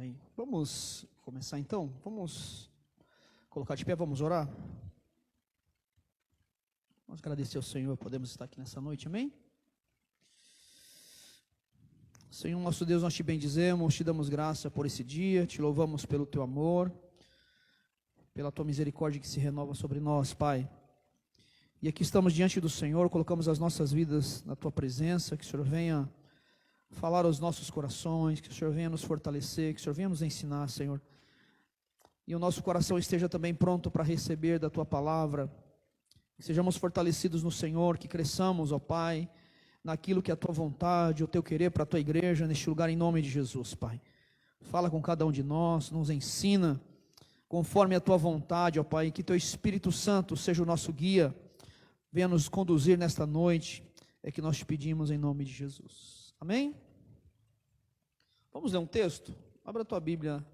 Amém. Vamos começar então? Vamos colocar de pé, vamos orar? Vamos agradecer ao Senhor, podemos estar aqui nessa noite, amém? Senhor, nosso Deus, nós te bendizemos, te damos graça por esse dia, te louvamos pelo teu amor, pela tua misericórdia que se renova sobre nós, Pai. E aqui estamos diante do Senhor, colocamos as nossas vidas na tua presença, que o Senhor venha falar aos nossos corações, que o Senhor venha nos fortalecer, que o Senhor venha nos ensinar, Senhor. E o nosso coração esteja também pronto para receber da tua palavra, que sejamos fortalecidos no Senhor, que cresçamos, ó Pai, naquilo que é a tua vontade, o teu querer para a tua igreja, neste lugar, em nome de Jesus, Pai. Fala com cada um de nós, nos ensina, conforme a tua vontade, ó Pai, que teu Espírito Santo seja o nosso guia, venha nos conduzir nesta noite, é que nós te pedimos em nome de Jesus. Amém? Vamos ler um texto? Abra a tua Bíblia,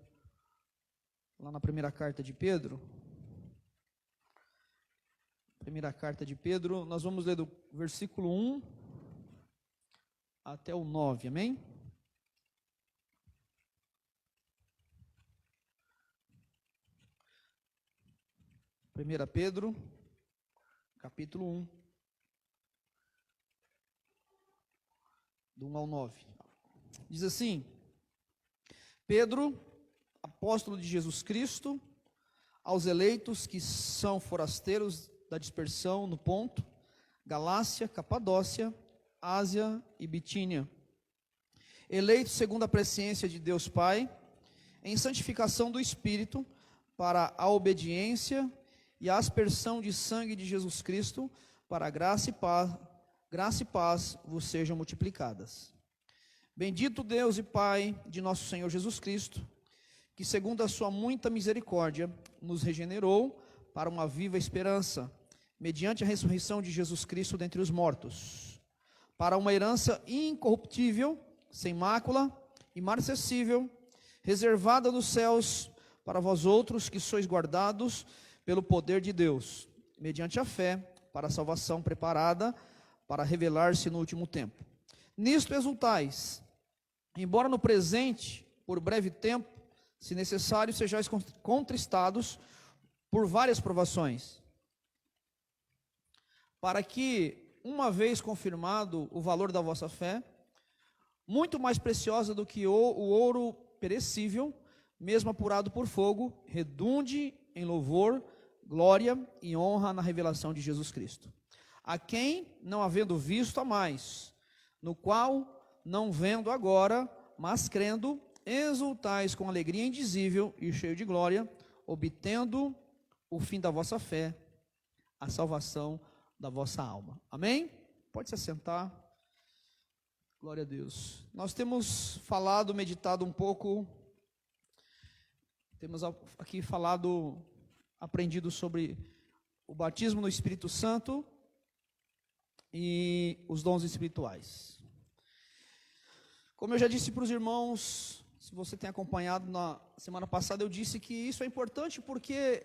lá na primeira carta de Pedro. Primeira carta de Pedro, nós vamos ler do versículo 1 até o 9, amém? Primeira Pedro, capítulo 1, do 1 ao 9. Diz assim: Pedro, apóstolo de Jesus Cristo, aos eleitos que são forasteiros da dispersão no Ponto, Galácia, Capadócia, Ásia e Bitínia, eleitos segundo a presciência de Deus Pai, em santificação do Espírito, para a obediência e a aspersão de sangue de Jesus Cristo, para a graça e paz vos sejam multiplicadas. Bendito Deus e Pai de nosso Senhor Jesus Cristo, que segundo a sua muita misericórdia, nos regenerou para uma viva esperança, mediante a ressurreição de Jesus Cristo dentre os mortos, para uma herança incorruptível, sem mácula, imarcessível, reservada nos céus para vós outros que sois guardados pelo poder de Deus, mediante a fé, para a salvação preparada para revelar-se no último tempo. Nisto exultais, embora no presente, por breve tempo, se necessário, sejais contristados por várias provações, para que, uma vez confirmado o valor da vossa fé, muito mais preciosa do que o ouro perecível, mesmo apurado por fogo, redunde em louvor, glória e honra na revelação de Jesus Cristo, a quem, não havendo visto a mais, no qual, não vendo agora, mas crendo, exultais com alegria indizível e cheio de glória, obtendo o fim da vossa fé, a salvação da vossa alma. Amém? Pode se assentar. Glória a Deus. Nós temos falado, meditado um pouco, temos aqui falado, aprendido sobre o batismo no Espírito Santo e os dons espirituais. Como eu já disse para os irmãos, se você tem acompanhado na semana passada, eu disse que isso é importante porque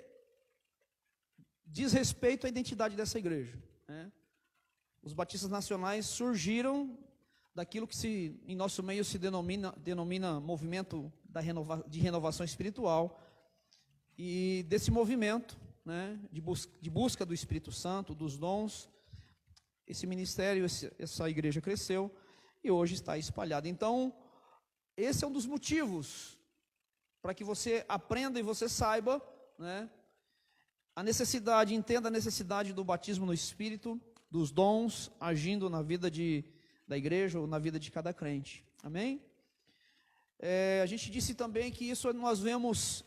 diz respeito à identidade dessa igreja, né? Os batistas nacionais surgiram daquilo que em nosso meio se denomina movimento de renovação espiritual, e desse movimento, né, de busca do Espírito Santo, dos dons. Esse ministério, essa igreja cresceu e hoje está espalhada. Então, esse é um dos motivos para que você aprenda e você saiba, né, entenda a necessidade do batismo no Espírito, dos dons agindo na vida da igreja ou na vida de cada crente. Amém? A gente disse também que isso nós vemos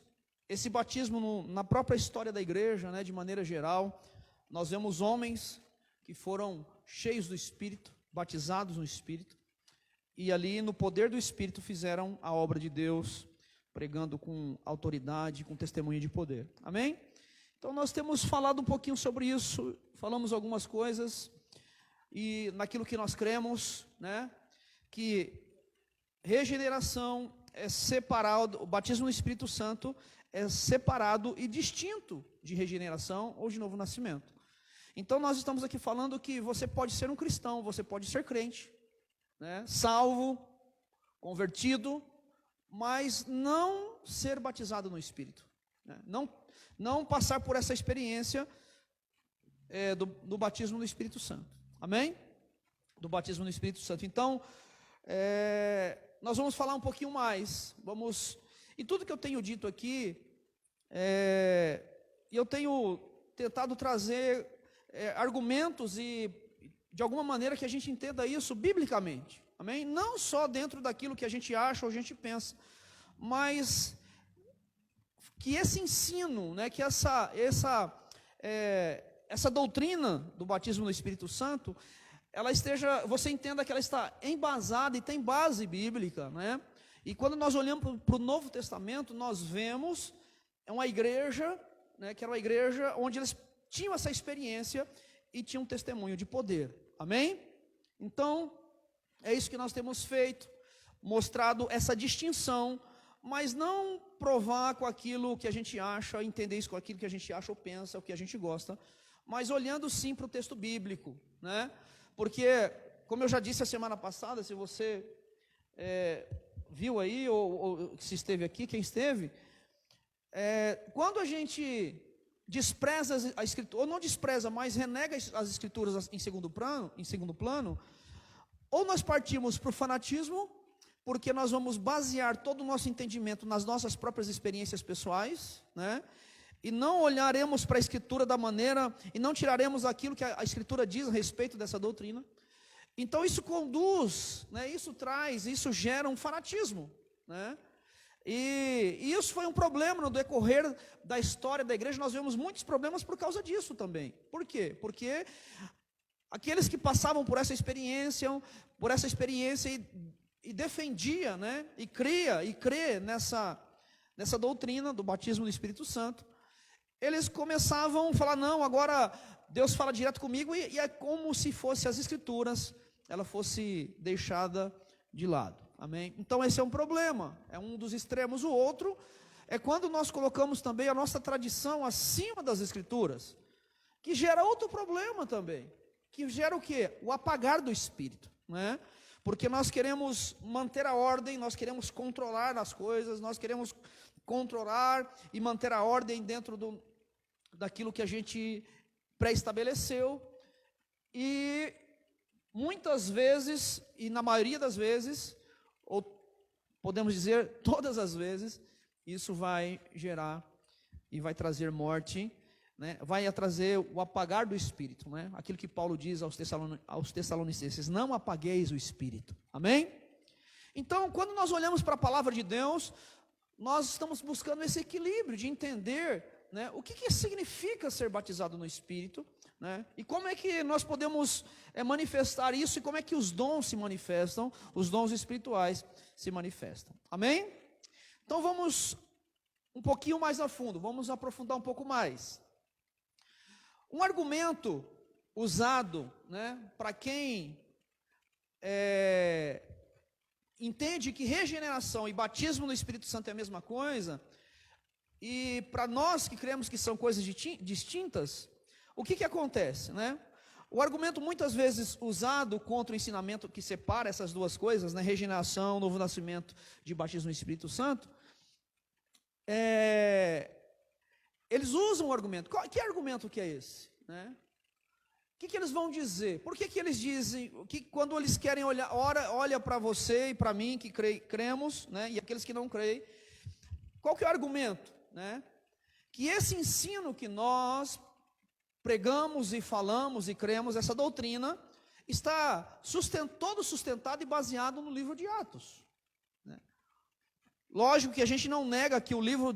esse batismo na própria história da igreja, né, de maneira geral. Nós vemos homens que foram cheios do Espírito, batizados no Espírito, e ali no poder do Espírito fizeram a obra de Deus, pregando com autoridade, com testemunho de poder. Amém? Então nós temos falado um pouquinho sobre isso, falamos algumas coisas, e naquilo que nós cremos, né, que regeneração é separado, o batismo no Espírito Santo é separado e distinto de regeneração ou de novo nascimento. Então nós estamos aqui falando que você pode ser um cristão, você pode ser crente, né, salvo, convertido, mas não ser batizado no Espírito, né? Não passar por essa experiência do batismo no Espírito Santo, amém? Do batismo no Espírito Santo. Então, nós vamos falar um pouquinho mais, e tudo que eu tenho dito aqui, eu tenho tentado trazer argumentos e, de alguma maneira, que a gente entenda isso biblicamente, amém? Não só dentro daquilo que a gente acha ou a gente pensa, mas que esse ensino, né, que essa doutrina do batismo no Espírito Santo, você entenda que ela está embasada e tem base bíblica, né? E quando nós olhamos para o Novo Testamento, nós vemos uma igreja, né, que era uma igreja onde eles tinham essa experiência e tinham um testemunho de poder, amém? Então, é isso que nós temos feito, mostrado essa distinção, mas não provar com aquilo que a gente acha, entender isso com aquilo que a gente acha ou pensa, o que a gente gosta, mas olhando sim para o texto bíblico, né? Porque, como eu já disse a semana passada, se você viu aí, ou se esteve aqui, quem esteve, quando a gente despreza a Escritura, ou não despreza, mas renega as Escrituras em segundo plano, ou nós partimos para o fanatismo, porque nós vamos basear todo o nosso entendimento nas nossas próprias experiências pessoais, né? E não olharemos para a Escritura da maneira, e não tiraremos aquilo que a Escritura diz a respeito dessa doutrina. Então isso conduz, né, isso gera um fanatismo, né? E isso foi um problema no decorrer da história da igreja. Nós vemos muitos problemas por causa disso também. Por quê? Porque aqueles que passavam por essa experiência e defendia, né, e crê nessa doutrina do batismo do Espírito Santo, eles começavam a falar, não, agora Deus fala direto comigo, e é como se fosse as Escrituras, ela fosse deixada de lado, amém? Então esse é um problema, é um dos extremos. O outro é quando nós colocamos também a nossa tradição acima das Escrituras, que gera outro problema também, que gera o quê? O apagar do Espírito, né? Porque nós queremos manter a ordem, nós queremos controlar as coisas, nós queremos controlar e manter a ordem dentro daquilo que a gente pré-estabeleceu, e muitas vezes, e na maioria das vezes, ou podemos dizer todas as vezes, isso vai gerar e vai trazer morte, né? Vai trazer o apagar do Espírito, né? Aquilo que Paulo diz aos Tessalonicenses, não apagueis o Espírito, amém? Então, quando nós olhamos para a palavra de Deus, nós estamos buscando esse equilíbrio de entender, né, o que significa ser batizado no Espírito, né, e como é que nós podemos manifestar isso, e como é que os dons se manifestam, os dons espirituais se manifestam, amém? Então vamos um pouquinho mais a fundo, vamos aprofundar um pouco mais. Um argumento usado, né, para quem entende que regeneração e batismo no Espírito Santo é a mesma coisa, e para nós que cremos que são coisas distintas, o que acontece, né? O argumento muitas vezes usado contra o ensinamento que separa essas duas coisas, né, regeneração, novo nascimento, de batismo no Espírito Santo, eles usam um argumento. Que argumento que é esse, né? O que eles vão dizer? Por que eles dizem que quando eles querem olhar, olha para você e para mim que cremos, né, e aqueles que não creem, qual que é o argumento, né? Que esse ensino que nós pregamos e falamos e cremos, essa doutrina, está todo sustentado e baseado no livro de Atos, né? Lógico que a gente não nega que o livro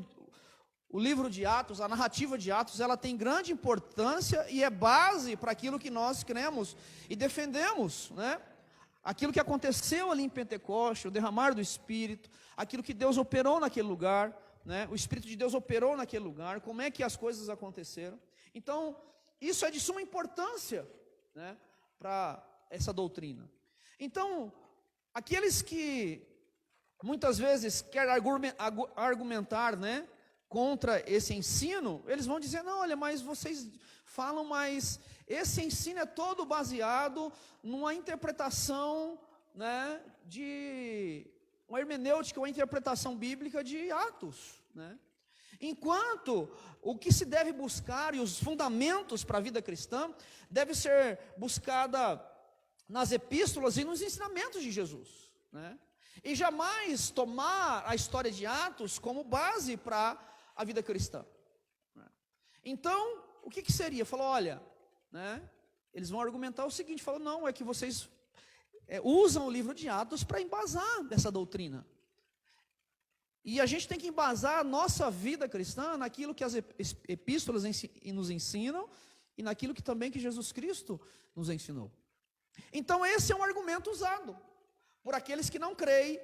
de Atos, a narrativa de Atos, ela tem grande importância e é base para aquilo que nós cremos e defendemos, né? Aquilo que aconteceu ali em Pentecoste, o derramar do Espírito, aquilo que Deus operou naquele lugar, né? O Espírito de Deus operou naquele lugar, como é que as coisas aconteceram. Então, isso é de suma importância, né, para essa doutrina. Então, aqueles que muitas vezes querem argumentar, né, contra esse ensino, eles vão dizer, não, olha, mas vocês falam, mas esse ensino é todo baseado numa interpretação, né, uma hermenêutica, uma interpretação bíblica de Atos, né? Enquanto o que se deve buscar e os fundamentos para a vida cristã deve ser buscada nas epístolas e nos ensinamentos de Jesus, né? E jamais tomar a história de Atos como base para a vida cristã, né? Então, o que seria? Falou, olha, né? Eles vão argumentar o seguinte, falou, não, é que vocês usam o livro de Atos para embasar essa doutrina. E a gente tem que embasar a nossa vida cristã naquilo que as epístolas nos ensinam e naquilo que também que Jesus Cristo nos ensinou. Então esse é um argumento usado por aqueles que não creem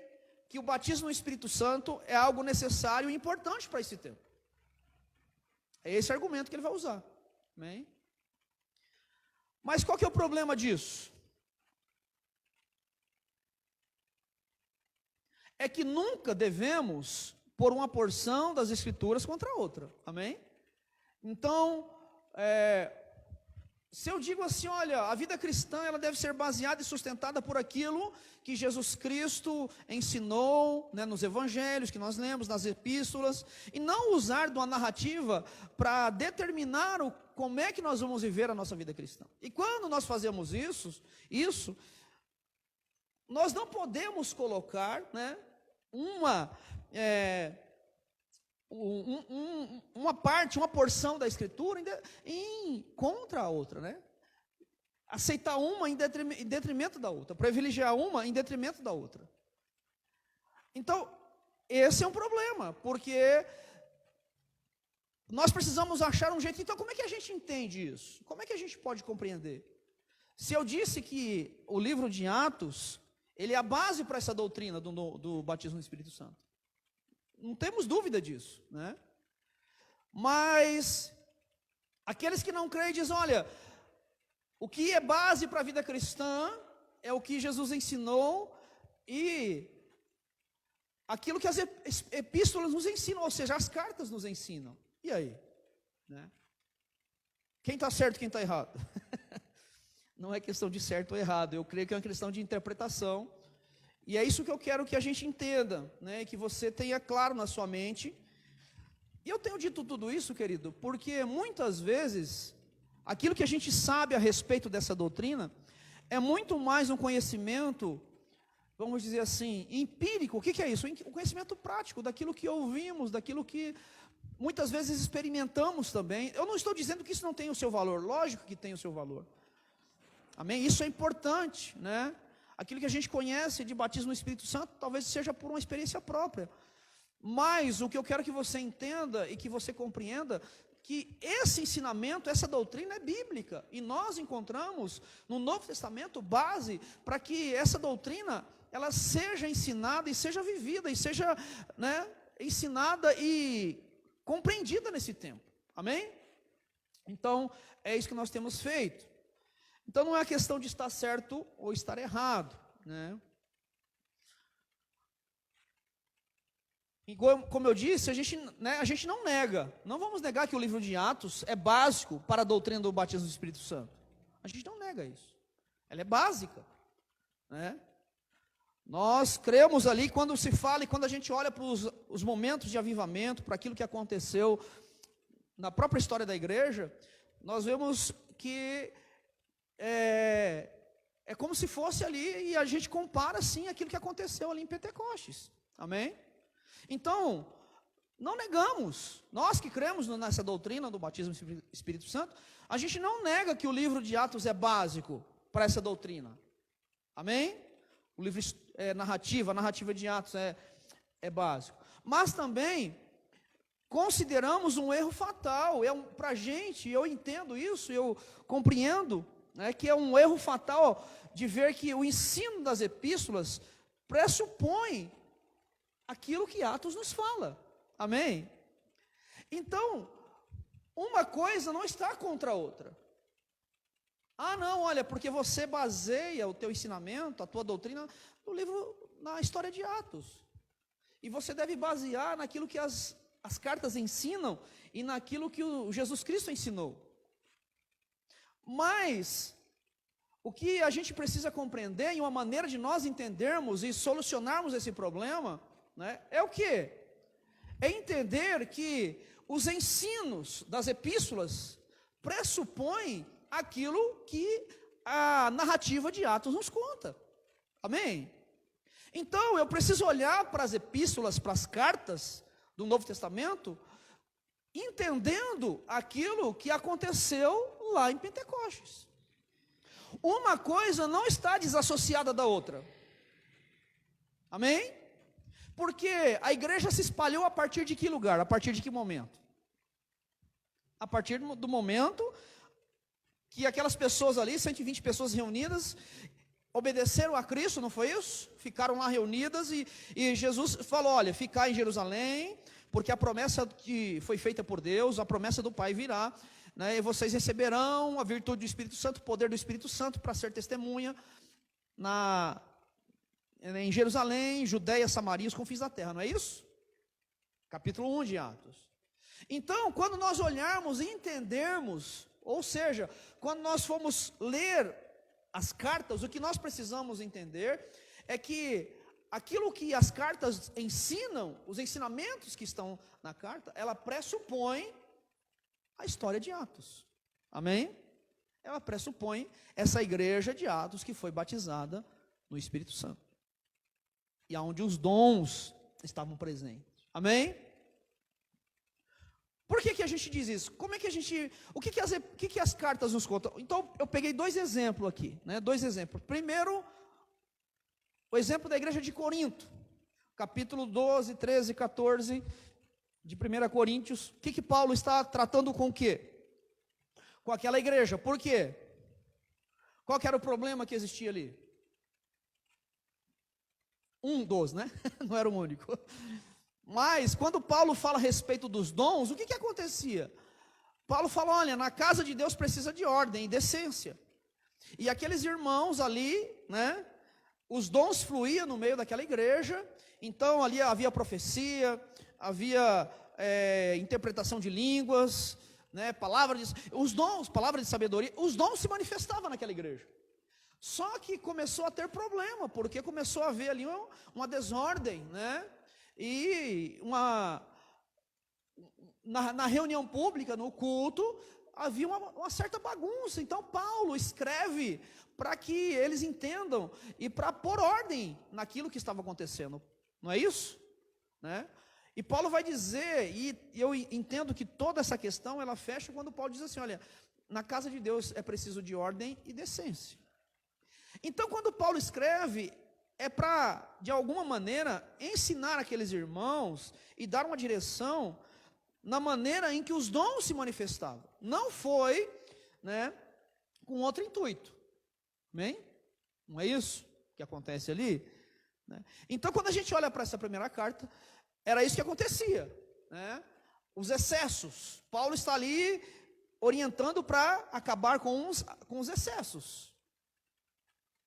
que o batismo no Espírito Santo é algo necessário e importante para esse tempo. É esse argumento que ele vai usar. Amém? Mas qual que é o problema disso? É que nunca devemos pôr uma porção das Escrituras contra a outra, amém? Então, se eu digo assim, olha, a vida cristã ela deve ser baseada e sustentada por aquilo que Jesus Cristo ensinou, né, nos evangelhos que nós lemos, nas epístolas, e não usar de uma narrativa para determinar como é que nós vamos viver a nossa vida cristã. E quando nós fazemos isso, nós não podemos colocar, né, uma porção da Escritura contra a outra, né? Aceitar uma em detrimento da outra, privilegiar uma em detrimento da outra. Então, esse é um problema, porque nós precisamos achar um jeito. Então, como é que a gente entende isso? Como é que a gente pode compreender? Se eu disse que o livro de Atos, ele é a base para essa doutrina do batismo no Espírito Santo, não temos dúvida disso, né? Mas aqueles que não creem dizem, olha, o que é base para a vida cristã é o que Jesus ensinou e aquilo que as epístolas nos ensinam, ou seja, as cartas nos ensinam. E aí? Né? Quem está certo e quem está errado? Não é questão de certo ou errado, eu creio que é uma questão de interpretação. E é isso que eu quero que a gente entenda, né? Que você tenha claro na sua mente. E eu tenho dito tudo isso, querido, porque muitas vezes aquilo que a gente sabe a respeito dessa doutrina é muito mais um conhecimento, vamos dizer assim, empírico. O que é isso? O conhecimento prático, daquilo que ouvimos, daquilo que muitas vezes experimentamos também. Eu não estou dizendo que isso não tem o seu valor, lógico que tem o seu valor. Amém? Isso é importante, né? Aquilo que a gente conhece de batismo no Espírito Santo, talvez seja por uma experiência própria. Mas o que eu quero que você entenda e que você compreenda, que esse ensinamento, essa doutrina é bíblica. E nós encontramos no Novo Testamento base para que essa doutrina, ela seja ensinada e seja vivida, e seja, né, ensinada e compreendida nesse tempo. Amém? Então, é isso que nós temos feito. Então não é questão de estar certo ou estar errado, né? E como eu disse, a gente não nega, não vamos negar que o livro de Atos é básico para a doutrina do batismo do Espírito Santo. A gente não nega isso. Ela é básica, né? Nós cremos ali, quando se fala e quando a gente olha para os momentos de avivamento, para aquilo que aconteceu na própria história da igreja, nós vemos que é como se fosse ali, e a gente compara sim aquilo que aconteceu ali em Pentecostes, amém? Então, não negamos, nós que cremos nessa doutrina do batismo do Espírito Santo, a gente não nega que o livro de Atos é básico para essa doutrina, amém? O livro a narrativa de Atos é básico, mas também consideramos um erro fatal, para a gente, eu entendo isso, eu compreendo, né, que é um erro fatal de ver que o ensino das epístolas pressupõe aquilo que Atos nos fala, amém? Então, uma coisa não está contra a outra. Ah não, olha, porque você baseia o teu ensinamento, a tua doutrina, no livro, na história de Atos, e você deve basear naquilo que as cartas ensinam, e naquilo que o Jesus Cristo ensinou. Mas O que a gente precisa compreender, e uma maneira de nós entendermos e solucionarmos esse problema, né, é o quê? É entender que os ensinos das epístolas pressupõem aquilo que a narrativa de Atos nos conta. Amém? Então, eu preciso olhar para as epístolas, para as cartas do Novo Testamento, entendendo aquilo que aconteceu lá em Pentecostes. Uma coisa não está desassociada da outra. Amém? Porque a igreja se espalhou a partir de que lugar? A partir de que momento? A partir do momento que aquelas pessoas ali, 120 pessoas reunidas, obedeceram a Cristo, não foi isso? Ficaram lá reunidas e Jesus falou, olha, ficai em Jerusalém, porque a promessa que foi feita por Deus, a promessa do Pai virá, né, e vocês receberão a virtude do Espírito Santo, o poder do Espírito Santo para ser testemunha em Jerusalém, Judeia, Samaria, os confins da terra, não é isso? Capítulo 1 de Atos. Então, quando nós olharmos e entendermos, ou seja, quando nós formos ler as cartas, o que nós precisamos entender é que aquilo que as cartas ensinam, os ensinamentos que estão na carta, ela pressupõe a história de Atos. Amém? Ela pressupõe essa igreja de Atos que foi batizada no Espírito Santo. E aonde os dons estavam presentes. Amém? Por que a gente diz isso? Como é que a gente, o que as cartas nos contam? Então, eu peguei dois exemplos aqui, né? Dois exemplos. Primeiro, o exemplo da igreja de Corinto, capítulo 12, 13, 14 de 1 Coríntios. O que Paulo está tratando com o quê? Com aquela igreja. Por quê? Qual que era o problema que existia ali? Um dos, né? Não era o único. Mas, quando Paulo fala a respeito dos dons, o que acontecia? Paulo fala, olha, na casa de Deus precisa de ordem e decência. E aqueles irmãos ali, né, os dons fluíam no meio daquela igreja, então ali havia profecia, havia interpretação de línguas, né, palavras de sabedoria, os dons se manifestavam naquela igreja. Só que começou a ter problema, porque começou a haver ali uma desordem, né? E na reunião pública, no culto, havia uma certa bagunça. Então Paulo escreve para que eles entendam e para pôr ordem naquilo que estava acontecendo. Não é isso? Né? E Paulo vai dizer, e eu entendo que toda essa questão ela fecha quando Paulo diz assim, olha, na casa de Deus é preciso de ordem e decência. Então quando Paulo escreve, é para, de alguma maneira, ensinar aqueles irmãos e dar uma direção na maneira em que os dons se manifestavam. Não foi, né, com outro intuito. Amém? Não é isso que acontece ali? Né? Então, quando a gente olha para essa primeira carta, era isso que acontecia. Né? Os excessos. Paulo está ali orientando para acabar com os excessos.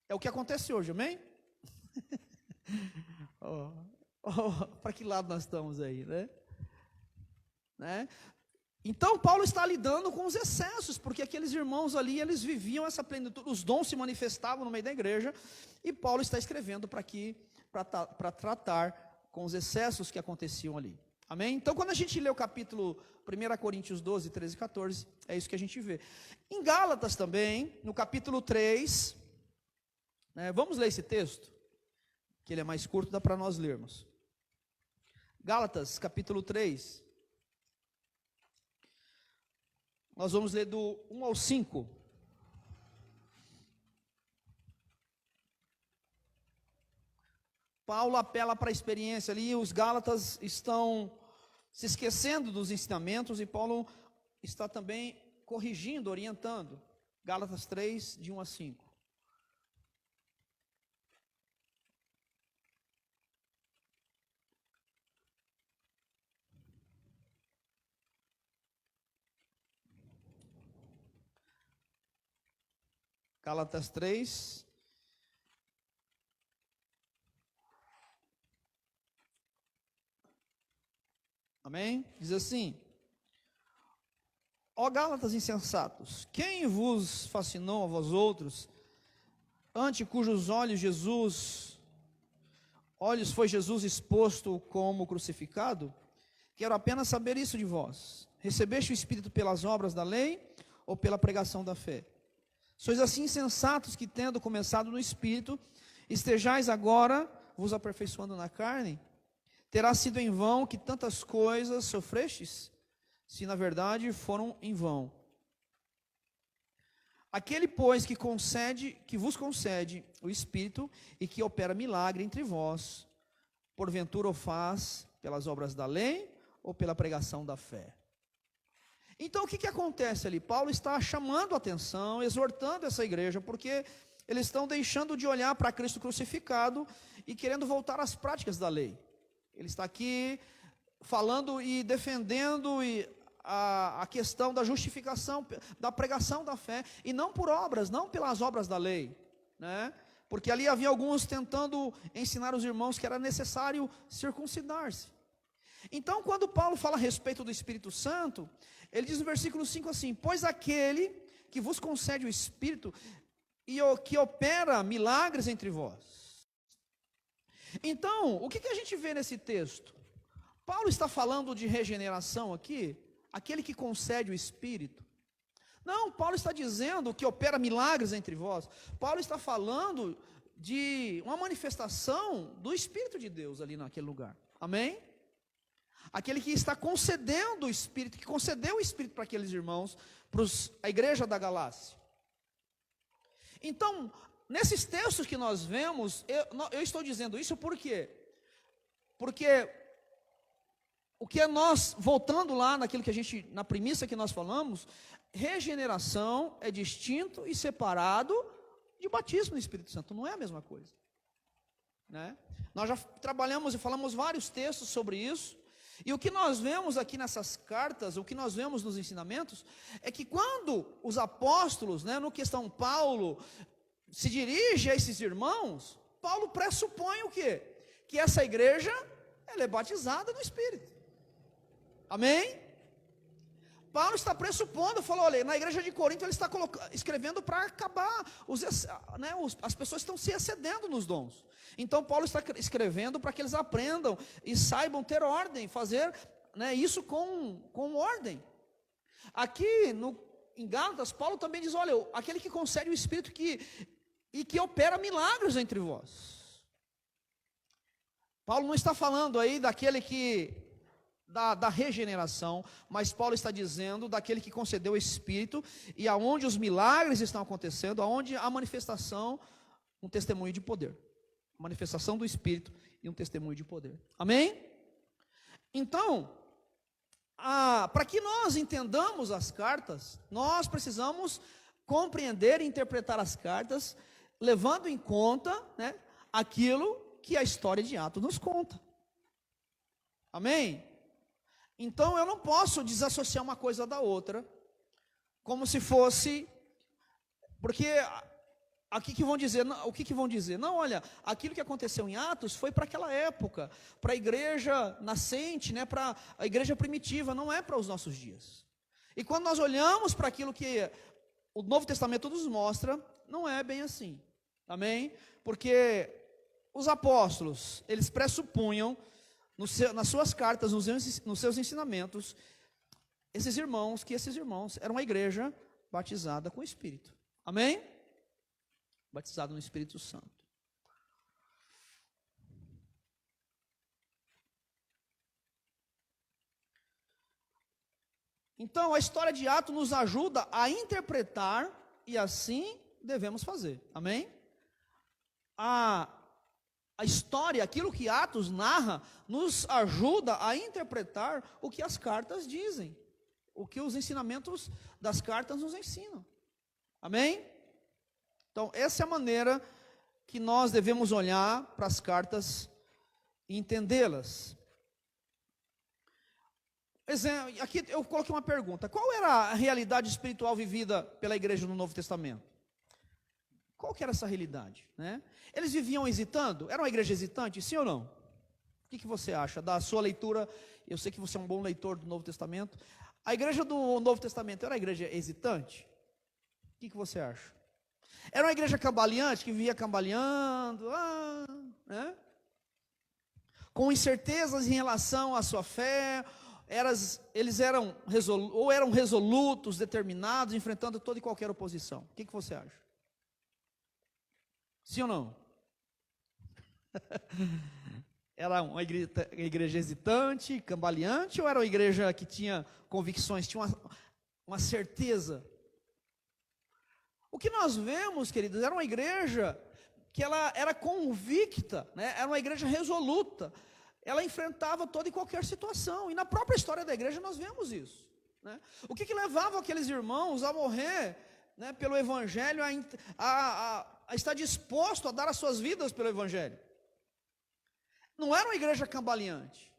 É o que acontece hoje, amém? Para que lado nós estamos aí, né? Então Paulo está lidando com os excessos, porque aqueles irmãos ali, eles viviam essa plenitude, os dons se manifestavam no meio da igreja, e Paulo está escrevendo para tratar com os excessos que aconteciam ali. Amém? Então quando a gente lê o capítulo 1 Coríntios 12, 13 e 14, é isso que a gente vê. Em Gálatas também, no capítulo 3, né, vamos ler esse texto? Que ele é mais curto, dá para nós lermos. Gálatas, capítulo 3. Nós vamos ler do 1 ao 5. Paulo apela para a experiência ali, os Gálatas estão se esquecendo dos ensinamentos, e Paulo está também corrigindo, orientando. Gálatas 3, de 1 a 5. Gálatas 3. Amém? Diz assim: ó Gálatas insensatos, quem vos fascinou a vós outros ante cujos olhos foi Jesus exposto como crucificado? Quero apenas saber isso de vós. Recebeste o Espírito pelas obras da lei ou pela pregação da fé? Sois assim insensatos que, tendo começado no Espírito, estejais agora vos aperfeiçoando na carne? Terá sido em vão que tantas coisas sofrestes, se na verdade foram em vão. Aquele, pois, que vos concede o Espírito e que opera milagre entre vós, porventura o faz pelas obras da lei ou pela pregação da fé? Então o que acontece ali? Paulo está chamando a atenção, exortando essa igreja, porque eles estão deixando de olhar para Cristo crucificado e querendo voltar às práticas da lei. Ele está aqui falando e defendendo a questão da justificação, da pregação da fé, e não por obras, não pelas obras da lei, né? Porque ali havia alguns tentando ensinar os irmãos que era necessário circuncidar-se. Então, quando Paulo fala a respeito do Espírito Santo, ele diz no versículo 5 assim: pois aquele que vos concede o Espírito e que opera milagres entre vós. Então, o que a gente vê nesse texto? Paulo está falando de regeneração aqui, aquele que concede o Espírito. Não, Paulo está dizendo que opera milagres entre vós. Paulo está falando de uma manifestação do Espírito de Deus ali naquele lugar. Amém? Aquele que está concedendo o Espírito, que concedeu o Espírito para aqueles irmãos, para a igreja da Galácia. Então, nesses textos que nós vemos, eu estou dizendo isso por quê? Porque o que nós, voltando lá naquilo que na premissa que nós falamos, regeneração é distinto e separado de batismo no Espírito Santo, não é a mesma coisa, né? Nós já trabalhamos e falamos vários textos sobre isso, e o que nós vemos aqui nessas cartas, o que nós vemos nos ensinamentos, é que quando os apóstolos, né, no questão Paulo, se dirige a esses irmãos, Paulo pressupõe o quê? Que essa igreja, ela é batizada no Espírito. Amém? Paulo está pressupondo, falou, olha, na igreja de Corinto ele está escrevendo para acabar, as pessoas estão se excedendo nos dons. Então Paulo está escrevendo para que eles aprendam e saibam ter ordem, fazer, né, isso com ordem. Aqui em Gálatas, Paulo também diz, olha, aquele que concede o Espírito e que opera milagres entre vós. Paulo não está falando aí daquele da regeneração, mas Paulo está dizendo daquele que concedeu o Espírito, e aonde os milagres estão acontecendo, aonde a manifestação, um testemunho de poder, manifestação do Espírito e um testemunho de poder. Amém? Então, para que nós entendamos as cartas, nós precisamos compreender e interpretar as cartas, levando em conta, né, aquilo que a história de Atos nos conta. Amém? Então eu não posso desassociar uma coisa da outra, como se fosse, porque aqui que vão dizer, o que vão dizer? Não, olha, aquilo que aconteceu em Atos foi para aquela época, para a igreja nascente, né, para a igreja primitiva, não é para os nossos dias. E quando nós olhamos para aquilo que o Novo Testamento nos mostra, não é bem assim. Amém? Porque os apóstolos, eles pressupunham nas suas cartas, nos seus ensinamentos, que esses irmãos eram uma igreja batizada com o Espírito. Amém? Batizada no Espírito Santo. Então, a história de Atos nos ajuda a interpretar, e assim devemos fazer. Amém? A história, aquilo que Atos narra, nos ajuda a interpretar o que as cartas dizem, o que os ensinamentos das cartas nos ensinam. Amém? Então, essa é a maneira que nós devemos olhar para as cartas e entendê-las. Aqui eu coloquei uma pergunta: qual era a realidade espiritual vivida pela igreja no Novo Testamento? Qual que era essa realidade, né? Eles viviam hesitando? Era uma igreja hesitante, sim ou não? O que você acha da sua leitura? Eu sei que você é um bom leitor do Novo Testamento. A igreja do Novo Testamento era uma igreja hesitante? O que você acha? Era uma igreja cambaleante, que vivia cambaleando, né? Com incertezas em relação à sua fé, eles eram resolutos, determinados, enfrentando toda e qualquer oposição. O que você acha? Sim ou não? Era uma igreja hesitante, cambaleante, ou era uma igreja que tinha convicções, tinha uma certeza? O que nós vemos, queridos, era uma igreja que ela era convicta, né? Era uma igreja resoluta, ela enfrentava toda e qualquer situação, e na própria história da igreja nós vemos isso, né? O que levava aqueles irmãos a morrer, né, pelo Evangelho, a estar disposto a dar as suas vidas pelo Evangelho? Não era uma igreja cambaleante,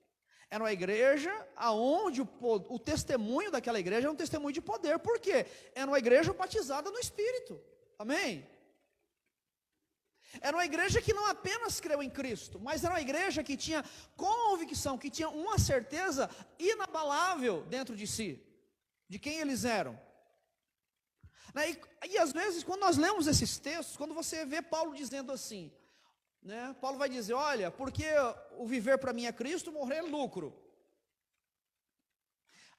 era uma igreja onde o testemunho daquela igreja era um testemunho de poder. Por quê? Era uma igreja batizada no Espírito, amém? Era uma igreja que não apenas creu em Cristo, mas era uma igreja que tinha convicção, que tinha uma certeza inabalável dentro de si, de quem eles eram. E às vezes, quando nós lemos esses textos, quando você vê Paulo dizendo assim, né, Paulo vai dizer, olha, porque o viver para mim é Cristo, morrer é lucro.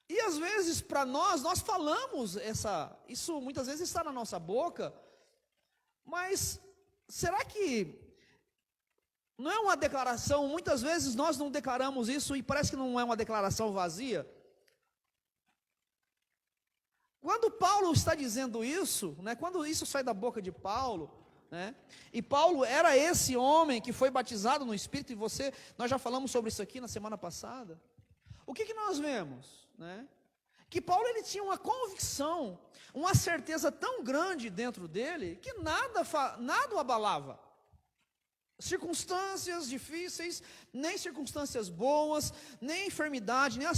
E às vezes para nós falamos isso muitas vezes está na nossa boca, mas será que não é uma declaração? Muitas vezes nós não declaramos isso e parece que não é uma declaração vazia. Quando Paulo está dizendo isso, né, quando isso sai da boca de Paulo, né, e Paulo era esse homem que foi batizado no Espírito, e nós já falamos sobre isso aqui na semana passada. O que nós vemos, né? Que Paulo, ele tinha uma convicção, uma certeza tão grande dentro dele, que nada o abalava. Circunstâncias difíceis, nem circunstâncias boas, nem enfermidade, nem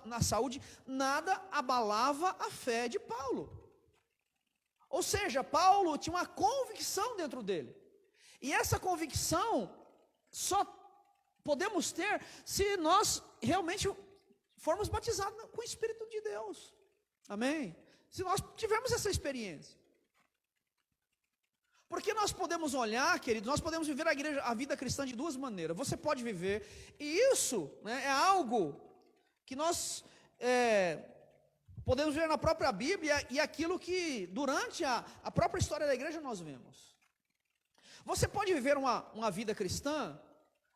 na saúde, nada abalava a fé de Paulo. Ou seja, Paulo tinha uma convicção dentro dele, e essa convicção só podemos ter se nós realmente formos batizados com o Espírito de Deus, amém? Se nós tivermos essa experiência, porque nós podemos olhar, queridos, nós podemos viver a vida cristã de duas maneiras. Você pode viver, e isso, né, é algo que nós podemos ver na própria Bíblia, e aquilo que durante a própria história da igreja nós vemos. Você pode viver uma vida cristã,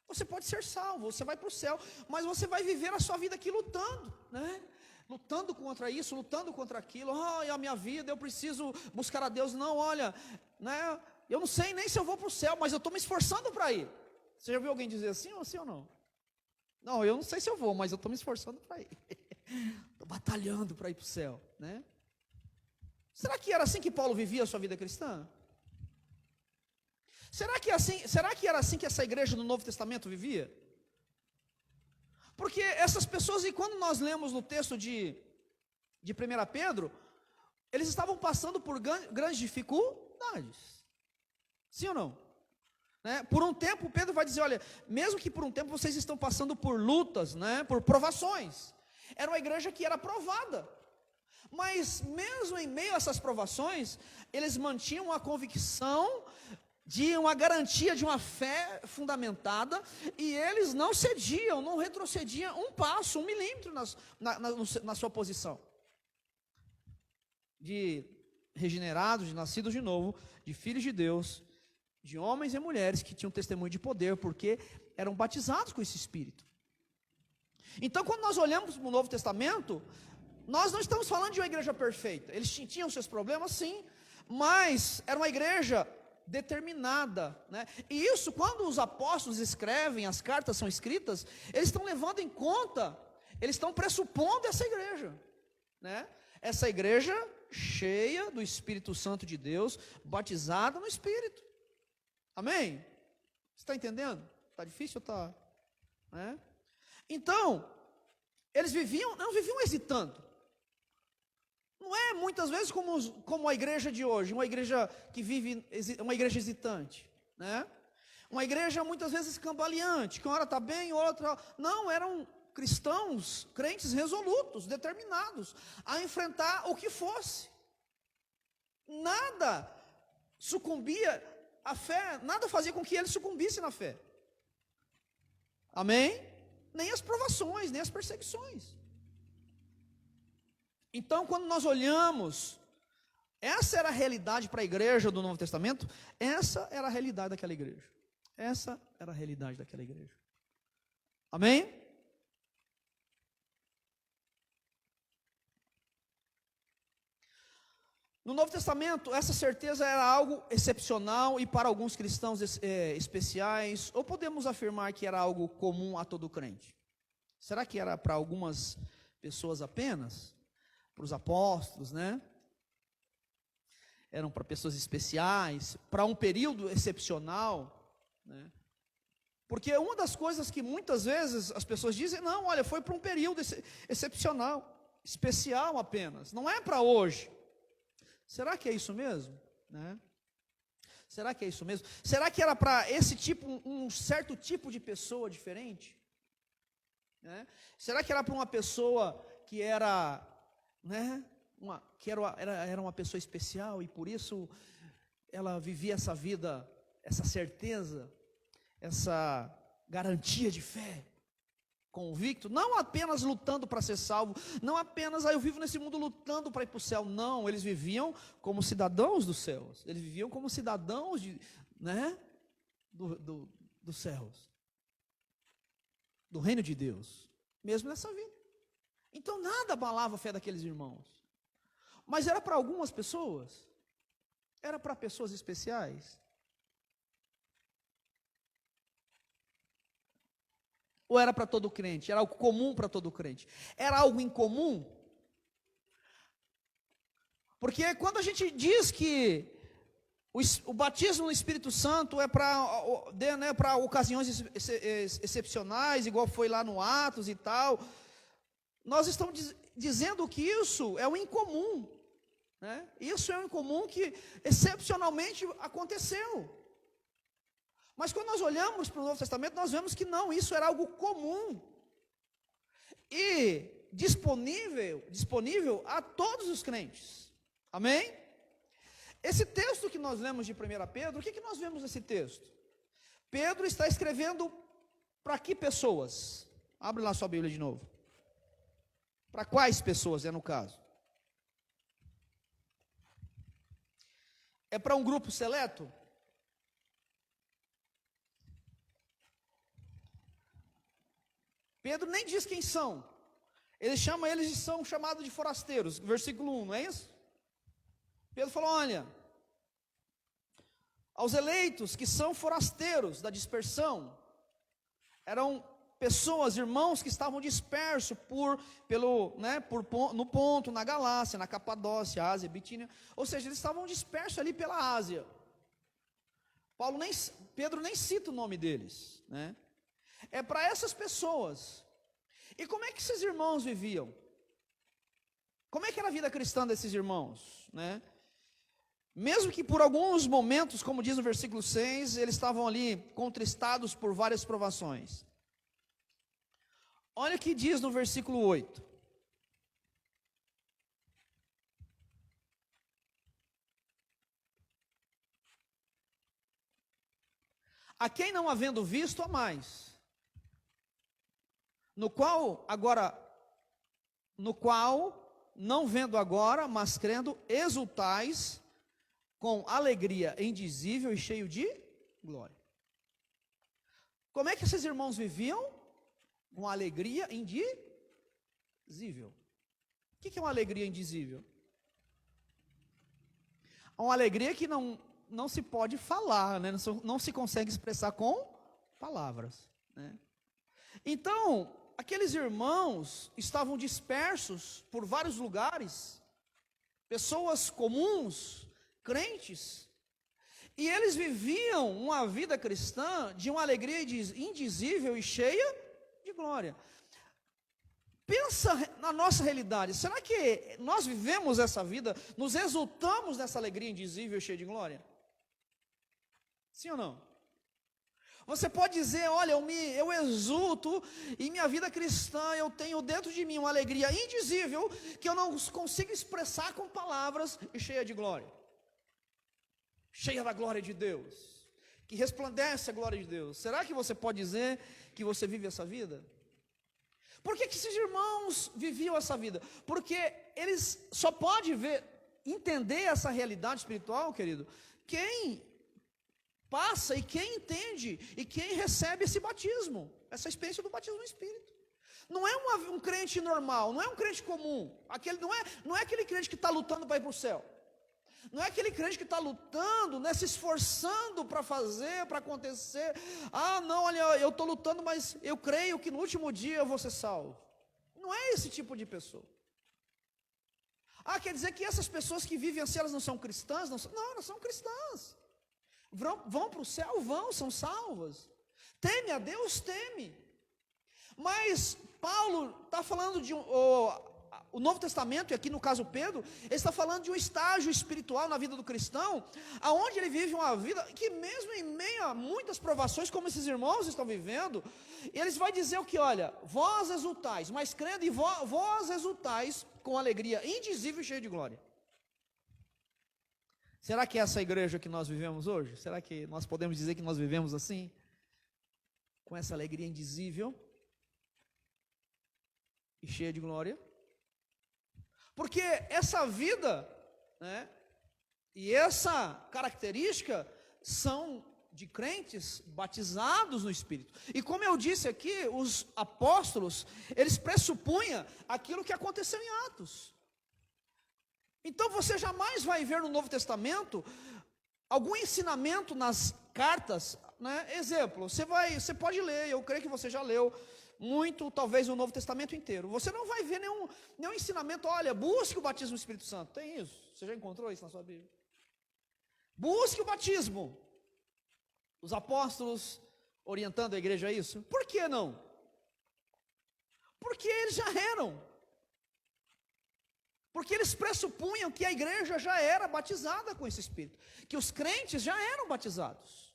você pode ser salvo, você vai para o céu, mas você vai viver a sua vida aqui lutando, né? Lutando contra isso, lutando contra aquilo. A minha vida, eu preciso buscar a Deus. Não, olha, né, eu não sei nem se eu vou para o céu, mas eu estou me esforçando para ir. Você já viu alguém dizer assim ou não? Não, eu não sei se eu vou, mas eu estou me esforçando para ir. Estou batalhando para ir para o céu, né? Será que era assim que Paulo vivia a sua vida cristã? Será que era assim que essa igreja do Novo Testamento vivia? Porque essas pessoas, e quando nós lemos no texto de 1 Pedro, eles estavam passando por grandes dificuldades. Sim ou não? Né? Por um tempo, Pedro vai dizer, olha, mesmo que por um tempo vocês estão passando por lutas, né, por provações. Era uma igreja que era provada. Mas mesmo em meio a essas provações, eles mantinham a convicção de uma garantia de uma fé fundamentada, e eles não cediam, não retrocediam um passo, 1 milímetro na sua posição. De regenerados, de nascidos de novo, de filhos de Deus, de homens e mulheres que tinham testemunho de poder, porque eram batizados com esse Espírito. Então, quando nós olhamos para o Novo Testamento, nós não estamos falando de uma igreja perfeita. Eles tinham seus problemas, sim, mas era uma igreja determinada, né? E isso, quando os apóstolos escrevem, as cartas são escritas, eles estão levando em conta, eles estão pressupondo essa igreja, né? Essa igreja cheia do Espírito Santo de Deus, batizada no Espírito, amém? Você está entendendo? Está difícil ou está? Né? Então, eles não viviam hesitando. Não é muitas vezes como a igreja de hoje, uma igreja que vive, uma igreja hesitante, né? Uma igreja muitas vezes cambaleante, que uma hora está bem, outra... Não, eram cristãos, crentes resolutos, determinados a enfrentar o que fosse. Nada sucumbia, a fé, nada fazia com que ele sucumbisse na fé. Amém? Nem as provações, nem as perseguições. Então, quando nós olhamos, essa era a realidade para a igreja do Novo Testamento, essa era a realidade daquela igreja. Essa era a realidade daquela igreja. Amém? No Novo Testamento, essa certeza era algo excepcional e para alguns cristãos especiais, ou podemos afirmar que era algo comum a todo crente? Será que era para algumas pessoas apenas? Para os apóstolos, né? Eram para pessoas especiais, para um período excepcional, né? Porque uma das coisas que muitas vezes as pessoas dizem, não, olha, foi para um período excepcional, especial apenas, não é para hoje. Será que é isso mesmo? Né? Será que é isso mesmo? Será que era para esse tipo, um certo tipo de pessoa diferente? Né? Será que era para uma pessoa que era, né, era uma pessoa especial e por isso ela vivia essa vida, essa certeza, essa garantia de fé, convicto, não apenas lutando para ser salvo, não apenas, eu vivo nesse mundo lutando para ir para o céu, não, eles viviam como cidadãos dos céus, eles viviam como cidadãos dos céus, do reino de Deus, mesmo nessa vida. Então nada abalava a fé daqueles irmãos, mas era para algumas pessoas, era para pessoas especiais. Ou era para todo crente? Era algo comum para todo crente? Era algo incomum? Porque quando a gente diz que o batismo no Espírito Santo é para ocasiões excepcionais, igual foi lá no Atos e tal, nós estamos dizendo que isso é o incomum, né? Isso é o incomum que excepcionalmente aconteceu. Mas quando nós olhamos para o Novo Testamento, nós vemos que não, isso era algo comum e disponível a todos os crentes. Amém? Esse texto que nós lemos de 1 Pedro, o que nós vemos nesse texto? Pedro está escrevendo para que pessoas? Abre lá sua Bíblia de novo. Para quais pessoas no caso? É para um grupo seleto? Pedro nem diz quem são, ele chama eles de são chamados de forasteiros, versículo 1, não é isso? Pedro falou, olha, aos eleitos que são forasteiros da dispersão, eram pessoas, irmãos que estavam dispersos no Ponto, na Galácia, na Capadócia, Ásia, Bitínia, ou seja, eles estavam dispersos ali pela Ásia. Pedro nem cita o nome deles, né? É para essas pessoas. E como é que esses irmãos viviam? Como é que era a vida cristã desses irmãos, né? Mesmo que por alguns momentos, como diz no versículo 6, eles estavam ali contristados por várias provações. Olha o que diz no versículo 8. A quem não havendo visto, a mais. No qual, não vendo agora, mas crendo, exultais com alegria indizível e cheio de glória. Como é que esses irmãos viviam? Com alegria indizível. O que é uma alegria indizível? Uma alegria que não se pode falar, né? Não se consegue expressar com palavras, né? Então, aqueles irmãos estavam dispersos por vários lugares, pessoas comuns, crentes, e eles viviam uma vida cristã de uma alegria indizível e cheia de glória. Pensa na nossa realidade, será que nós vivemos essa vida, nos exultamos nessa alegria indizível e cheia de glória? Sim ou não? Você pode dizer, olha, eu exulto, em minha vida cristã eu tenho dentro de mim uma alegria indizível, que eu não consigo expressar com palavras e cheia de glória. cheia da glória de Deus, que resplandece a glória de Deus. Será que você pode dizer que você vive essa vida? Por que esses irmãos viviam essa vida? Porque eles só podem entender essa realidade espiritual, querido, quem passa e quem entende e quem recebe esse batismo, essa experiência do batismo no Espírito. Não é um crente normal, não é um crente comum, não é aquele crente que está lutando para ir para o céu. Não é aquele crente que está lutando, né, se esforçando para fazer, para acontecer. Ah, não, olha, eu estou lutando, mas eu creio que no último dia eu vou ser salvo. Não é esse tipo de pessoa. Ah, quer dizer que essas pessoas que vivem assim, elas não são cristãs? Não, elas são cristãs. Vão para o céu? Vão, são salvas. Teme a Deus? Teme. Mas Paulo está falando de o Novo Testamento, e aqui no caso Pedro, ele está falando de um estágio espiritual na vida do cristão, aonde ele vive uma vida que mesmo em meio a muitas provações, como esses irmãos estão vivendo, eles vão dizer o que? Olha, vós exultais, mas crendo, e vós exultais com alegria indizível e cheia de glória. Será que é essa igreja que nós vivemos hoje? Será que nós podemos dizer que nós vivemos assim? Com essa alegria indizível e cheia de glória? Porque essa vida, né, e essa característica são de crentes batizados no Espírito. E como eu disse aqui, os apóstolos, eles pressupunham aquilo que aconteceu em Atos. Então você jamais vai ver no Novo Testamento algum ensinamento nas cartas, né? Exemplo, você pode ler, eu creio que você já leu muito, talvez o Novo Testamento inteiro. Você não vai ver nenhum ensinamento, olha, busque o batismo do Espírito Santo. Tem isso? Você já encontrou isso na sua Bíblia? Busque o batismo. Os apóstolos orientando a igreja a isso. Por que não? Porque eles já eram. Porque eles pressupunham que a igreja já era batizada com esse Espírito, que os crentes já eram batizados.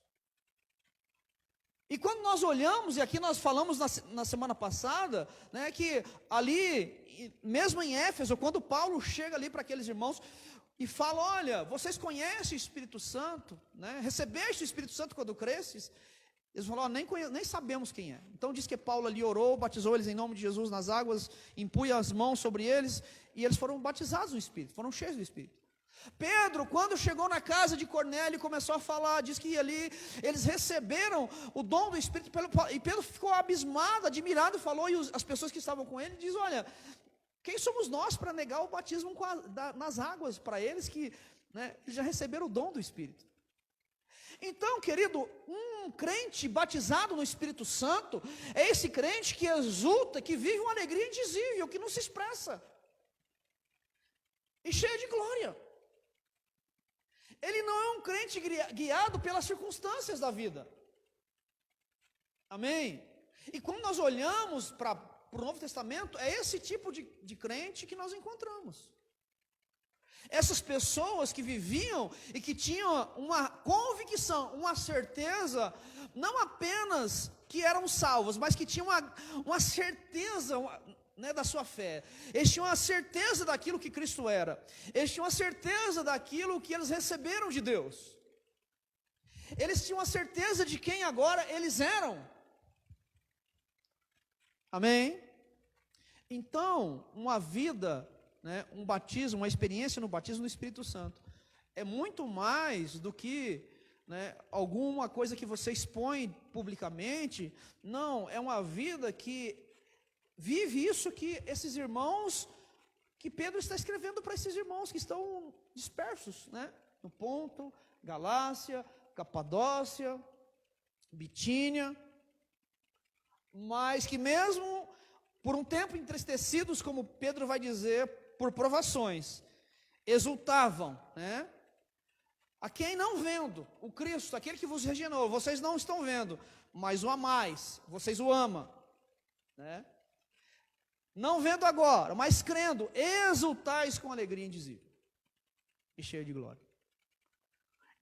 E quando nós olhamos, e aqui nós falamos na semana passada, né, que ali, mesmo em Éfeso, quando Paulo chega ali para aqueles irmãos e fala, olha, vocês conhecem o Espírito Santo, né, recebeste o Espírito Santo quando cresces? Eles falaram, nem sabemos quem é. Então diz que Paulo ali orou, batizou eles em nome de Jesus nas águas, impunha as mãos sobre eles, e eles foram batizados no Espírito, foram cheios do Espírito. Pedro, quando chegou na casa de Cornélio e começou a falar, diz que ali eles receberam o dom do Espírito, e Pedro ficou abismado, admirado, falou, e as pessoas que estavam com ele, diz, olha, quem somos nós para negar o batismo nas águas para eles que, né, eles já receberam o dom do Espírito. Então, querido, um crente batizado no Espírito Santo é esse crente que exulta, que vive uma alegria indizível, que não se expressa, e cheia de glória. Ele não é um crente guiado pelas circunstâncias da vida. Amém? E quando nós olhamos para o Novo Testamento, é esse tipo de crente que nós encontramos. Essas pessoas que viviam e que tinham uma convicção, uma certeza, não apenas que eram salvos, mas que tinham uma certeza, né, da sua fé. Eles tinham a certeza daquilo que Cristo era. Eles tinham a certeza daquilo que eles receberam de Deus. Eles tinham a certeza de quem agora eles eram. Amém? Então, uma vida, né, um batismo, uma experiência no batismo no Espírito Santo, é muito mais do que, né, alguma coisa que você expõe publicamente. Não, é uma vida que vive isso que esses irmãos, que Pedro está escrevendo para esses irmãos que estão dispersos, né, no Ponto, Galácia, Capadócia, Bitínia, mas que mesmo por um tempo entristecidos, como Pedro vai dizer, por provações, exultavam, né? A quem não vendo o Cristo, aquele que vos regenerou, vocês não estão vendo, mas o amais, vocês o amam, né? Não vendo agora, mas crendo, exultais com alegria indizível e cheia de glória.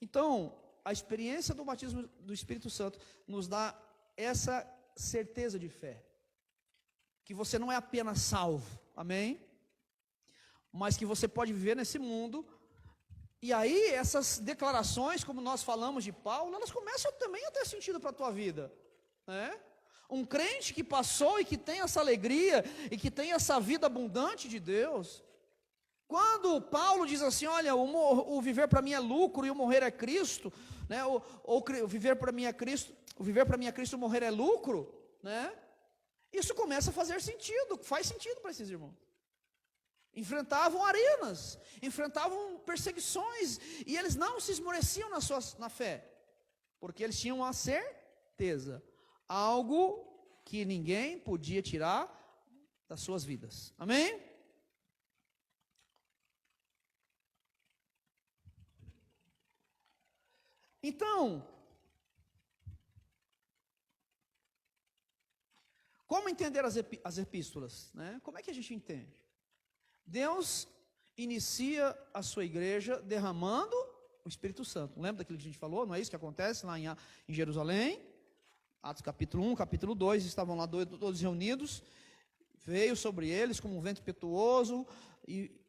Então, a experiência do batismo do Espírito Santo nos dá essa certeza de fé, que você não é apenas salvo, amém? Mas que você pode viver nesse mundo E aí, essas declarações, como nós falamos de Paulo, elas começam também a ter sentido para a tua vida, né? Um crente que passou e que tem essa alegria, e que tem essa vida abundante de Deus. Quando Paulo diz assim, olha, o viver para mim é lucro e o morrer é Cristo, né? O viver para mim é Cristo, o viver para mim é Cristo, o morrer é lucro, né? Isso começa a fazer sentido, faz sentido para esses irmãos. Enfrentavam arenas, enfrentavam perseguições, e eles não se esmoreciam na fé, porque eles tinham a certeza, algo que ninguém podia tirar das suas vidas. Amém? Então, como entender as epístolas, né? Como é que a gente entende? Deus inicia a sua igreja derramando o Espírito Santo. Lembra daquilo que a gente falou? Não é isso que acontece lá em Jerusalém? Atos capítulo 1, capítulo 2, estavam lá todos reunidos, veio sobre eles como um vento impetuoso, e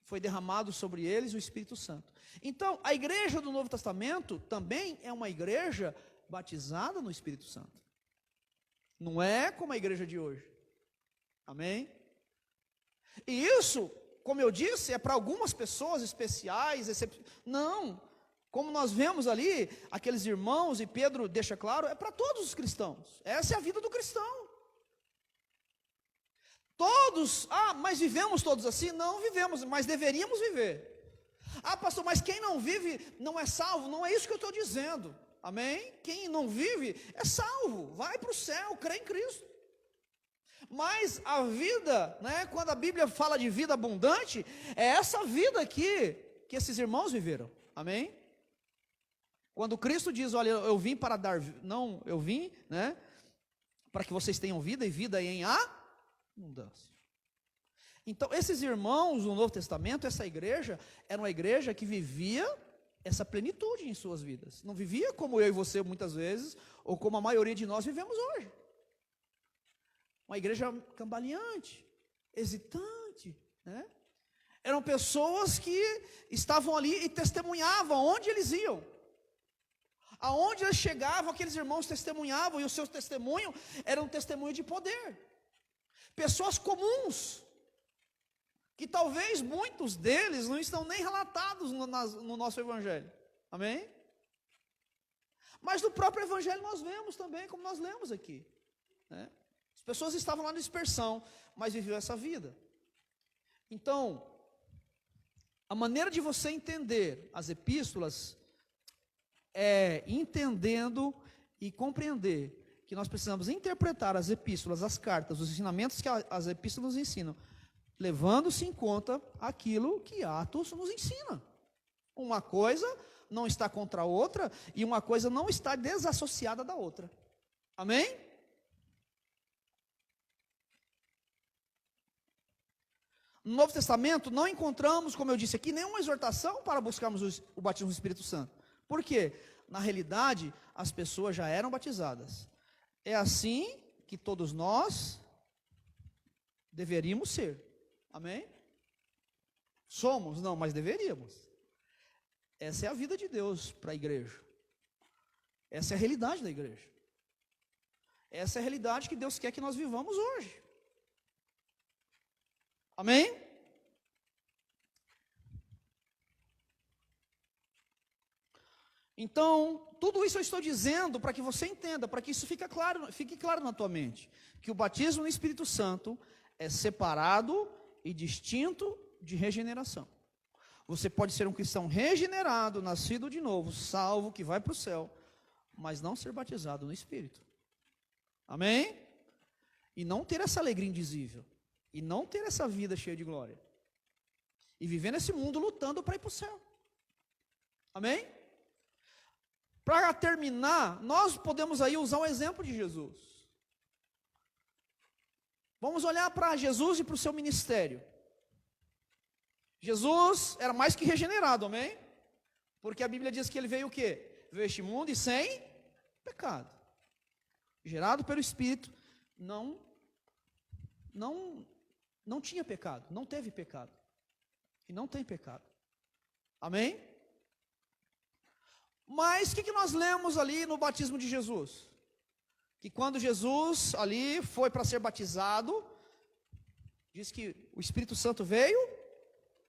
foi derramado sobre eles o Espírito Santo. Então, a igreja do Novo Testamento também é uma igreja batizada no Espírito Santo. Não é como a igreja de hoje. Amém? E isso, como eu disse, é para algumas pessoas especiais, não. Como nós vemos ali, aqueles irmãos, e Pedro deixa claro, é para todos os cristãos. Essa é a vida do cristão. Todos, mas vivemos todos assim? Não vivemos, mas deveríamos viver. Pastor, mas quem não vive não é salvo? Não é isso que eu estou dizendo. Amém? Quem não vive é salvo, vai para o céu, crê em Cristo. Mas a vida, né, quando a Bíblia fala de vida abundante, é essa vida aqui que esses irmãos viveram. Amém? Quando Cristo diz, olha, eu vim para dar, não, eu vim, né, para que vocês tenham vida e vida em abundância. Então, esses irmãos no Novo Testamento, essa igreja, era uma igreja que vivia essa plenitude em suas vidas. Não vivia como eu e você muitas vezes, ou como a maioria de nós vivemos hoje. Uma igreja cambaleante, hesitante, né? Eram pessoas que estavam ali e testemunhavam onde eles iam. Aonde eles chegavam, aqueles irmãos testemunhavam, e o seu testemunho era um testemunho de poder. Pessoas comuns, que talvez muitos deles não estão nem relatados no nosso evangelho. Amém? Mas no próprio evangelho nós vemos também, como nós lemos aqui, né? As pessoas estavam lá na dispersão, mas viviam essa vida. Então, a maneira de você entender as epístolas é entendendo e compreender que nós precisamos interpretar as epístolas, as cartas, os ensinamentos que as epístolas nos ensinam, levando-se em conta aquilo que Atos nos ensina. Uma coisa não está contra a outra, e uma coisa não está desassociada da outra. Amém? No Novo Testamento não encontramos, como eu disse aqui, nenhuma exortação para buscarmos o batismo do Espírito Santo. Por quê? Na realidade, as pessoas já eram batizadas. É assim que todos nós deveríamos ser. Amém? Somos? Não, mas deveríamos. Essa é a vida de Deus para a igreja. Essa é a realidade da igreja. Essa é a realidade que Deus quer que nós vivamos hoje. Amém? Então, tudo isso eu estou dizendo para que você entenda, para que isso fique claro na tua mente, que o batismo no Espírito Santo é separado e distinto de regeneração. Você pode ser um cristão regenerado, nascido de novo, salvo, que vai para o céu, mas não ser batizado no Espírito. Amém? E não ter essa alegria indizível. E não ter essa vida cheia de glória. E viver nesse mundo lutando para ir para o céu. Amém? Para terminar, nós podemos aí usar um exemplo de Jesus. Vamos olhar para Jesus e para o seu ministério. Jesus era mais que regenerado, amém? Porque a Bíblia diz que ele veio o quê? Veio a este mundo e sem pecado. Gerado pelo Espírito, não tinha pecado, não teve pecado. E não tem pecado. Amém? Mas o que nós lemos ali no batismo de Jesus? Que quando Jesus ali foi para ser batizado, diz que o Espírito Santo veio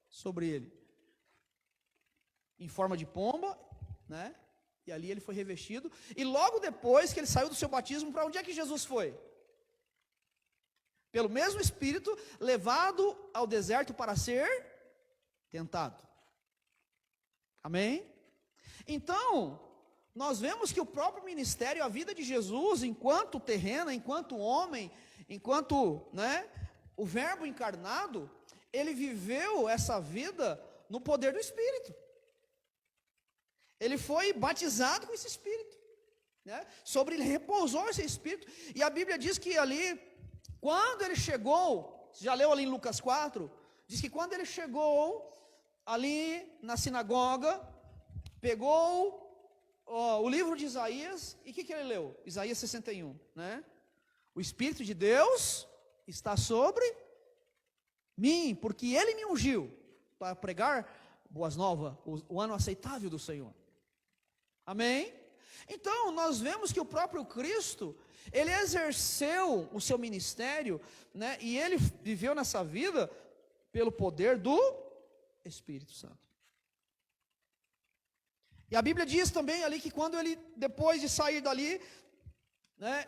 sobre ele, em forma de pomba, né? E ali ele foi revestido. E logo depois que ele saiu do seu batismo, para onde é que Jesus foi? Pelo mesmo Espírito, levado ao deserto para ser tentado. Amém? Então, nós vemos que o próprio ministério, a vida de Jesus, enquanto terrena, enquanto homem, enquanto, né, o verbo encarnado, ele viveu essa vida no poder do Espírito. Ele foi batizado com esse Espírito, né? Sobre ele repousou esse Espírito. E a Bíblia diz que ali, quando ele chegou, você já leu ali em Lucas 4, diz que quando ele chegou ali na sinagoga, pegou o livro de Isaías, e o que ele leu? Isaías 61, né? O Espírito de Deus está sobre mim, porque ele me ungiu para pregar boas novas, o ano aceitável do Senhor. Amém? Então, nós vemos que o próprio Cristo, ele exerceu o seu ministério, né? E ele viveu nessa vida pelo poder do Espírito Santo. E a Bíblia diz também ali que quando ele, depois de sair dali, né,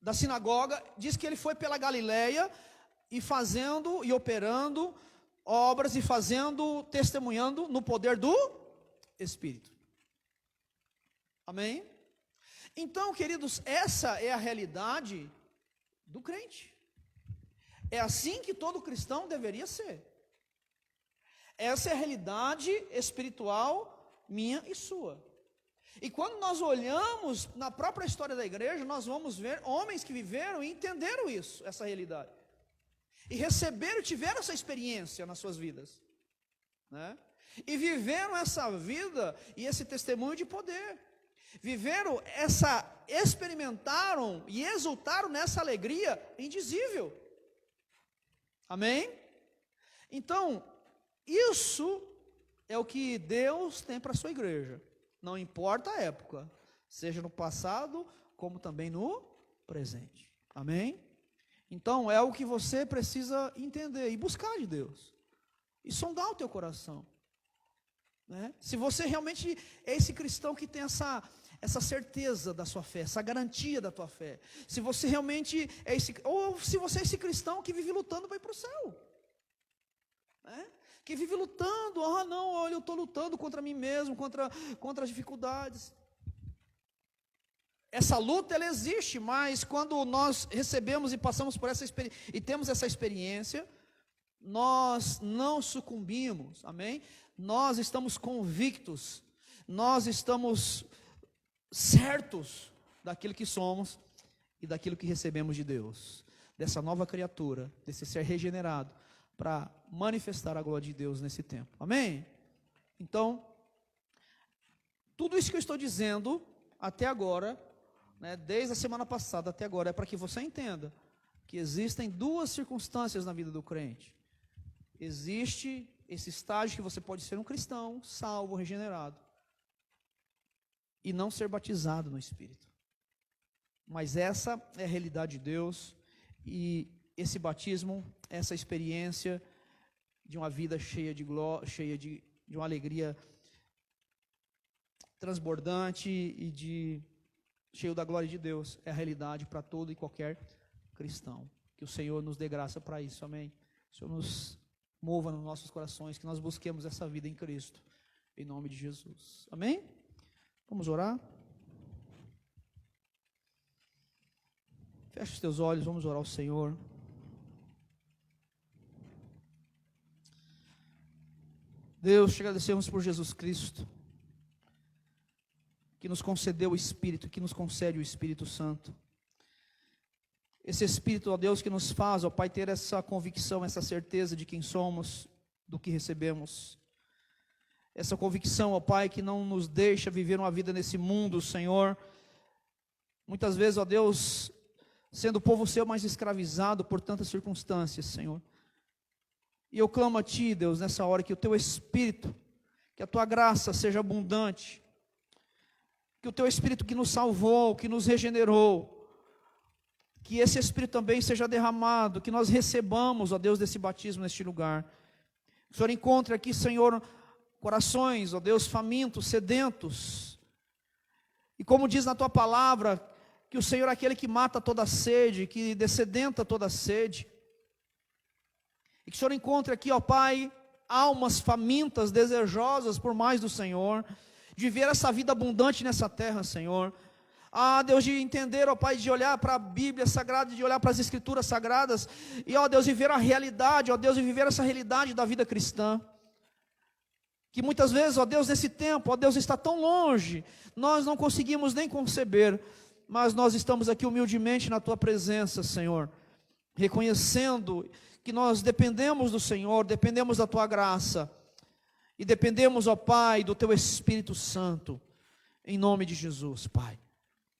da sinagoga, diz que ele foi pela Galileia e fazendo e operando obras e fazendo, testemunhando no poder do Espírito. Amém? Então, queridos, essa é a realidade do crente. É assim que todo cristão deveria ser. Essa é a realidade espiritual minha e sua. E quando nós olhamos na própria história da igreja, nós vamos ver homens que viveram e entenderam isso, essa realidade. E receberam, tiveram essa experiência nas suas vidas, né? E viveram essa vida e esse testemunho de poder. Viveram experimentaram e exultaram nessa alegria indizível. Amém? Então, isso é o que Deus tem para a sua igreja. Não importa a época, seja no passado, como também no presente. Amém? Então, é o que você precisa entender e buscar de Deus. E sondar o teu coração, né? Se você realmente é esse cristão que tem essa certeza da sua fé, essa garantia da tua fé. Se você realmente é esse, ou se você é esse cristão que vive lutando para ir para o céu, né? Que vive lutando, não, olha, eu estou lutando contra mim mesmo, contra as dificuldades. Essa luta, ela existe, mas quando nós recebemos e passamos por essa experiência, e temos essa experiência, nós não sucumbimos, amém? Nós estamos convictos, nós estamos certos daquilo que somos e daquilo que recebemos de Deus, dessa nova criatura, desse ser regenerado, para manifestar a glória de Deus nesse tempo, amém? Então, tudo isso que eu estou dizendo até agora, né, desde a semana passada até agora, é para que você entenda que existem duas circunstâncias na vida do crente. Existe esse estágio que você pode ser um cristão, salvo, regenerado, e não ser batizado no Espírito. Mas essa é a realidade de Deus, e esse batismo, essa experiência de uma vida cheia de glória, cheia de uma alegria transbordante e cheio da glória de Deus, é a realidade para todo e qualquer cristão. Que o Senhor nos dê graça para isso, amém? O Senhor nos mova nos nossos corações, que nós busquemos essa vida em Cristo, em nome de Jesus, amém? Vamos orar? Feche os teus olhos, vamos orar ao Senhor. Deus, te agradecemos por Jesus Cristo, que nos concedeu o Espírito, que nos concede o Espírito Santo. Esse Espírito, ó Deus, que nos faz, ó Pai, ter essa convicção, essa certeza de quem somos, do que recebemos. Essa convicção, ó Pai, que não nos deixa viver uma vida nesse mundo, Senhor. Muitas vezes, ó Deus, sendo o povo seu mais escravizado por tantas circunstâncias, Senhor. E eu clamo a Ti, Deus, nessa hora, que o Teu Espírito, que a Tua graça seja abundante, que o Teu Espírito que nos salvou, que nos regenerou, que esse Espírito também seja derramado, que nós recebamos, ó Deus, desse batismo neste lugar. Que o Senhor encontre aqui, Senhor, corações, ó Deus, famintos, sedentos. E como diz na Tua palavra, que o Senhor é aquele que mata toda sede, que dessedenta toda sede. E que o Senhor encontre aqui, ó Pai, almas famintas, desejosas por mais do Senhor, de ver essa vida abundante nessa terra, Senhor. Deus, de entender, ó Pai, de olhar para a Bíblia Sagrada, de olhar para as Escrituras Sagradas, e, ó Deus, de ver a realidade, ó Deus, de viver essa realidade da vida cristã. Que muitas vezes, ó Deus, nesse tempo, ó Deus, está tão longe, nós não conseguimos nem conceber, mas nós estamos aqui humildemente na Tua presença, Senhor, reconhecendo que nós dependemos do Senhor, dependemos da Tua graça, e dependemos, ó Pai, do Teu Espírito Santo, em nome de Jesus, Pai.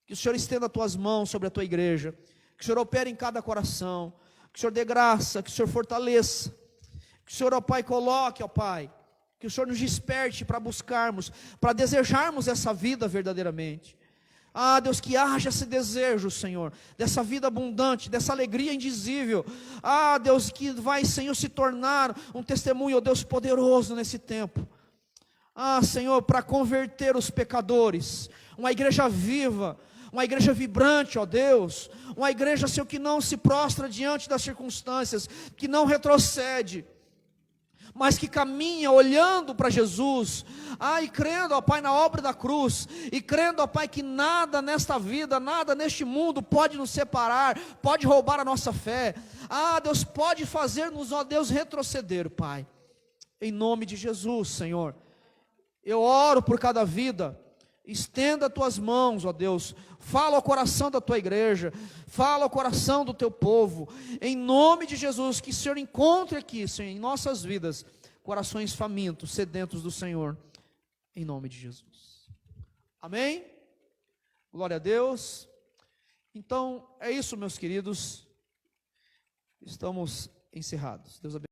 Que o Senhor estenda as Tuas mãos sobre a Tua igreja, que o Senhor opere em cada coração, que o Senhor dê graça, que o Senhor fortaleça, que o Senhor, ó Pai, coloque, ó Pai, que o Senhor nos desperte para buscarmos, para desejarmos essa vida verdadeiramente. Deus, que haja esse desejo, Senhor, dessa vida abundante, dessa alegria indizível. Deus, que vai, Senhor, se tornar um testemunho, ó Deus, poderoso nesse tempo. Senhor, para converter os pecadores, uma igreja viva, uma igreja vibrante, ó Deus, uma igreja, Senhor, que não se prostra diante das circunstâncias, que não retrocede, mas que caminha olhando para Jesus, e crendo, ó Pai, na obra da cruz, e crendo, ó Pai, que nada nesta vida, nada neste mundo pode nos separar, pode roubar a nossa fé. Deus, pode fazer-nos, ó Deus, retroceder, Pai, em nome de Jesus, Senhor. Eu oro por cada vida, estenda as Tuas mãos, ó Deus, fala ao coração da Tua igreja, fala ao coração do Teu povo, em nome de Jesus, que o Senhor encontre aqui, Senhor, em nossas vidas, corações famintos, sedentos do Senhor, em nome de Jesus. Amém? Glória a Deus. Então, é isso, meus queridos, estamos encerrados. Deus abençoe.